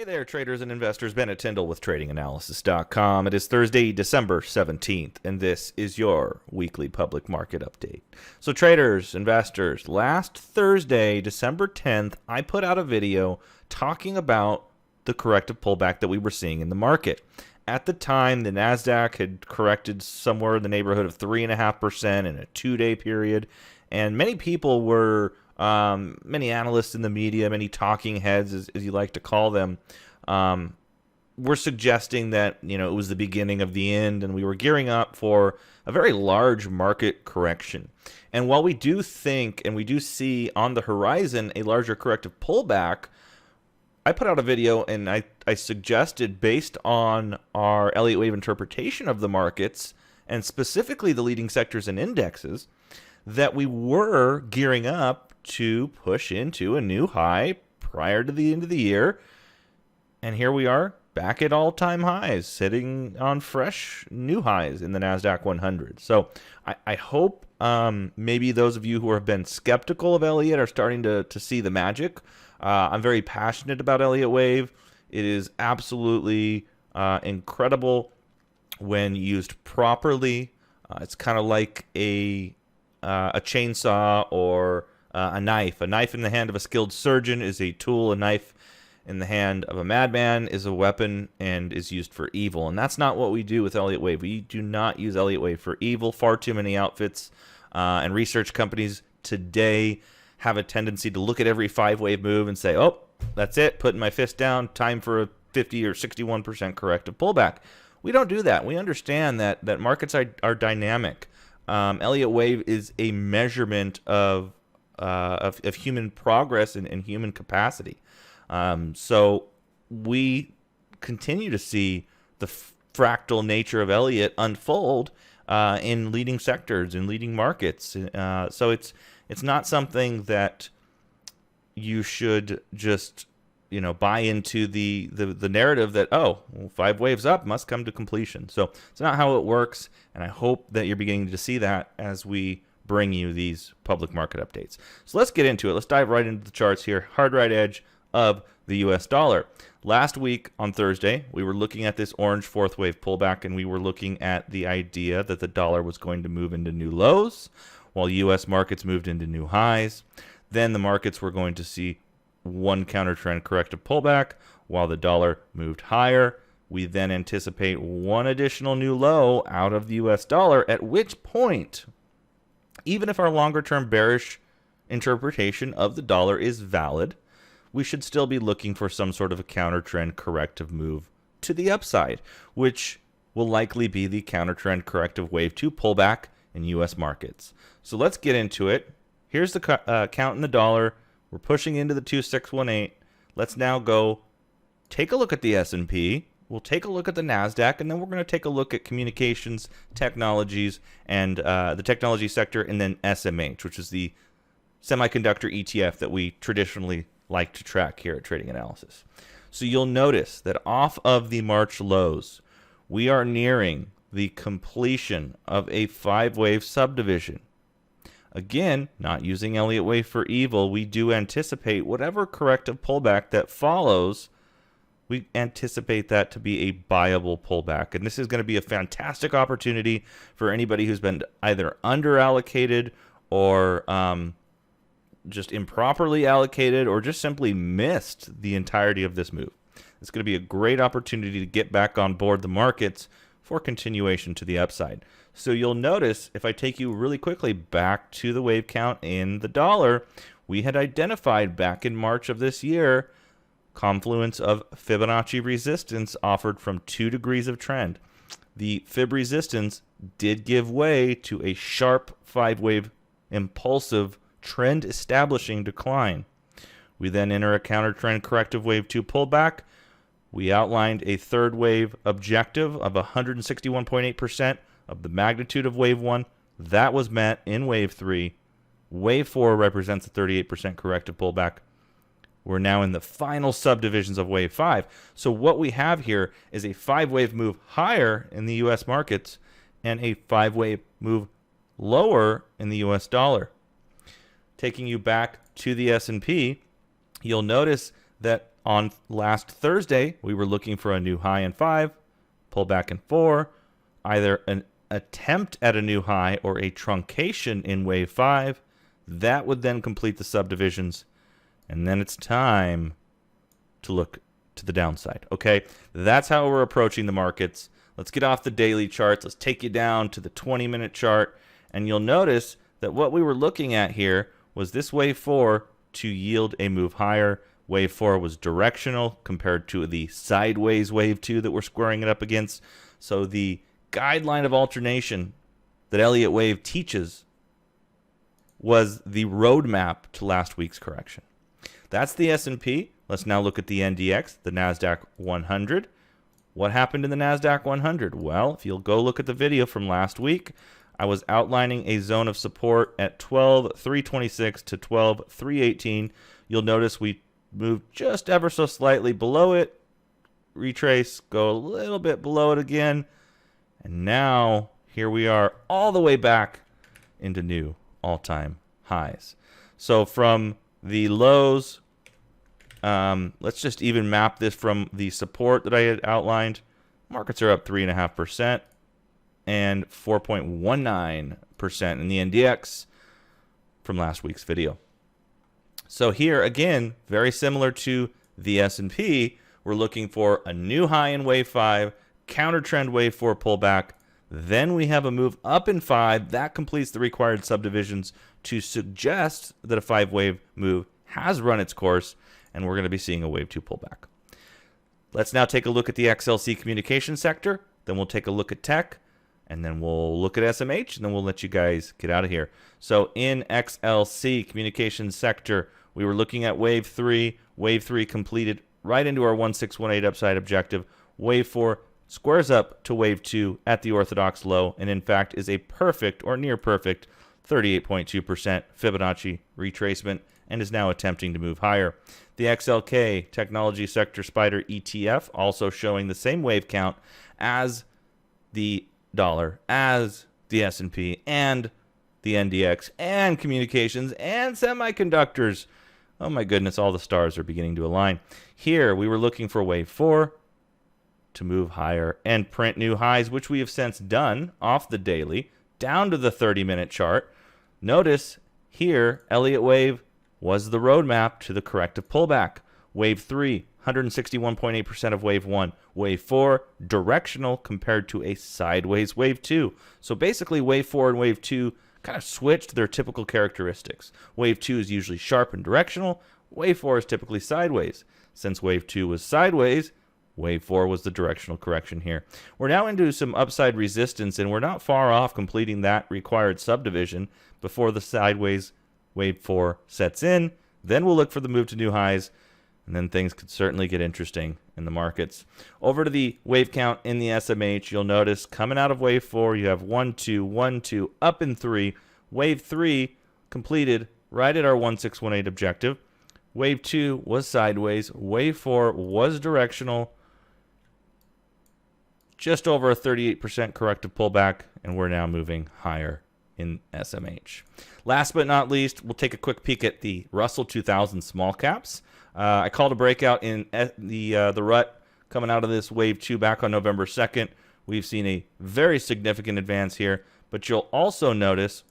Hey there, traders and investors. Bennett Tindle with TradingAnalysis.com. It is Thursday, December 17th, and this is your weekly public market update. So traders, investors, last Thursday, December 10th, I put out a video talking about the corrective pullback that we were seeing in the market. At the time, the Nasdaq had corrected somewhere in the neighborhood of 3.5% in a 2-day period, and many people were many analysts in the media, many talking heads, as you like to call them, were suggesting that it was the beginning of the end, and we were gearing up for a very large market correction. And while we do think and we do see on the horizon a larger corrective pullback, I put out a video and I suggested, based on our Elliott Wave interpretation of the markets and specifically the leading sectors and indexes, that we were gearing up to push into a new high prior to the end of the year. And here we are back at all-time highs, sitting on fresh new highs in the Nasdaq 100. So I hope maybe those of you who have been skeptical of Elliott are starting to see the magic. I'm very passionate about Elliott Wave. It is absolutely incredible when used properly. It's kind of like a chainsaw or a knife. A knife in the hand of a skilled surgeon is a tool. A knife in the hand of a madman is a weapon and is used for evil. And that's not what we do with Elliott Wave. We do not use Elliott Wave for evil. Far too many outfits and research companies today have a tendency to look at every 5-wave move and say, oh, that's it, putting my fist down, time for a 50 or 61% corrective pullback. We don't do that. We understand that markets are dynamic. Elliott Wave is a measurement of human progress and human capacity. So we continue to see the fractal nature of Elliott unfold in leading sectors, in leading markets. So it's not something that you should just buy into the narrative that, oh, well, 5 waves up must come to completion. So it's not how it works, and I hope that you're beginning to see that as we bring you these public market updates. So let's get into it. Let's dive right into the charts here. Hard right edge of the US dollar. Last week on Thursday, we were looking at this orange 4th wave pullback, and we were looking at the idea that the dollar was going to move into new lows while US markets moved into new highs. Then the markets were going to see one counter trend corrective pullback while the dollar moved higher. We then anticipate one additional new low out of the US dollar, at which point, even if our longer term bearish interpretation of the dollar is valid, we should still be looking for some sort of a counter trend corrective move to the upside, which will likely be the counter trend corrective wave 2 pullback in US markets. So let's get into it. Here's the count in the dollar. We're pushing into the 2618. Let's now go take a look at the S&P. We'll take a look at the Nasdaq, and then we're going to take a look at communications, technologies, and the technology sector, and then SMH, which is the semiconductor ETF that we traditionally like to track here at Trading Analysis. So you'll notice that off of the March lows, we are nearing the completion of a 5-wave subdivision. Again, not using Elliott Wave for evil, we do anticipate whatever corrective pullback that follows, we anticipate that to be a buyable pullback. And this is going to be a fantastic opportunity for anybody who's been either underallocated or just improperly allocated or just simply missed the entirety of this move. It's going to be a great opportunity to get back on board the markets for continuation to the upside. So you'll notice, if I take you really quickly back to the wave count in the dollar, we had identified back in March of this year confluence of Fibonacci resistance offered from 2 degrees of trend. The Fib resistance did give way to a sharp 5-wave impulsive trend establishing decline. We then enter a counter trend corrective wave 2 pullback. We outlined a 3rd wave objective of 161.8% of the magnitude of wave 1. That was met in wave 3. Wave 4 represents a 38% corrective pullback. We're now in the final subdivisions of wave 5. So what we have here is a 5-wave move higher in the US markets and a 5-wave move lower in the US dollar. Taking you back to the S&P, you'll notice that on last Thursday, we were looking for a new high in 5, pull back in 4, either an attempt at a new high or a truncation in wave 5. That would then complete the subdivisions, and then it's time to look to the downside. Okay, that's how we're approaching the markets. Let's get off the daily charts. Let's take you down to the 20-minute chart, and you'll notice that what we were looking at here was this wave 4 to yield a move higher. Wave 4 was directional compared to the sideways wave 2 that we're squaring it up against. So the guideline of alternation that Elliott Wave teaches was the roadmap to last week's correction. That's the S&P. Let's now look at the NDX, the Nasdaq 100. What happened in the Nasdaq 100? Well, if you'll go look at the video from last week, I was outlining a zone of support at 12,326 to 12,318. You'll notice we moved just ever so slightly below it, retrace, go a little bit below it again, and now here we are all the way back into new all-time highs. So from the lows, let's just even map this from the support that I had outlined. Markets are up 3.5% and 4.19% in the NDX from last week's video. So here again, very similar to the S&P, we're looking for a new high in wave 5, counter trend wave 4 pullback. Then we have a move up in 5 that completes the required subdivisions to suggest that a 5-wave move has run its course, and we're going to be seeing a wave 2 pullback. Let's now take a look at the XLC communication sector. Then we'll take a look at tech, and then we'll look at SMH, and then we'll let you guys get out of here. So in XLC communication sector, we were looking at wave 3. Wave 3 completed right into our 1618 upside objective. Wave 4 squares up to wave 2 at the orthodox low, and in fact is a perfect or near perfect 38.2% Fibonacci retracement, and is now attempting to move higher. The XLK Technology Sector Spider ETF also showing the same wave count as the dollar, as the S&P, and the NDX, and communications, and semiconductors. Oh my goodness, all the stars are beginning to align. Here, we were looking for wave 4 to move higher and print new highs, which we have since done off the daily, down to the 30-minute chart. Notice here, Elliott Wave was the roadmap to the corrective pullback. Wave 3, 161.8% of wave 1. Wave 4, directional compared to a sideways wave 2. So basically, wave 4 and wave 2 kind of switched their typical characteristics. Wave 2 is usually sharp and directional. Wave 4 is typically sideways. Since wave 2 was sideways, wave 4 was the directional correction here. We're now into some upside resistance, and we're not far off completing that required subdivision before the sideways wave 4 sets in. Then we'll look for the move to new highs, and then things could certainly get interesting in the markets. Over to the wave count in the SMH, you'll notice coming out of wave 4, you have 1, 2, 1, 2, up in 3. Wave 3 completed right at our 1618 objective. Wave 2 was sideways. Wave 4 was directional. Just over a 38% corrective pullback, and we're now moving higher in SMH. Last but not least, we'll take a quick peek at the Russell 2000 small caps. I called a breakout in the rut coming out of this wave 2 back on November 2nd. We've seen a very significant advance here, but you'll also notice,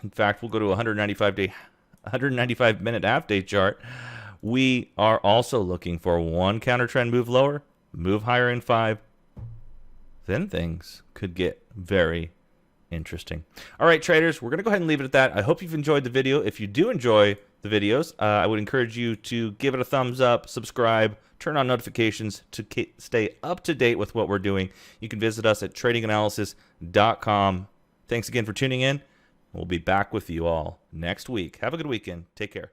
in fact, we'll go to a 195-minute half-day chart. We are also looking for one counter trend move lower, move higher in 5. Then things could get very interesting. All right, traders, we're going to go ahead and leave it at that. I hope you've enjoyed the video. If you do enjoy the videos, I would encourage you to give it a thumbs up, subscribe, turn on notifications to stay up to date with what we're doing. You can visit us at tradinganalysis.com. Thanks again for tuning in. We'll be back with you all next week. Have a good weekend. Take care.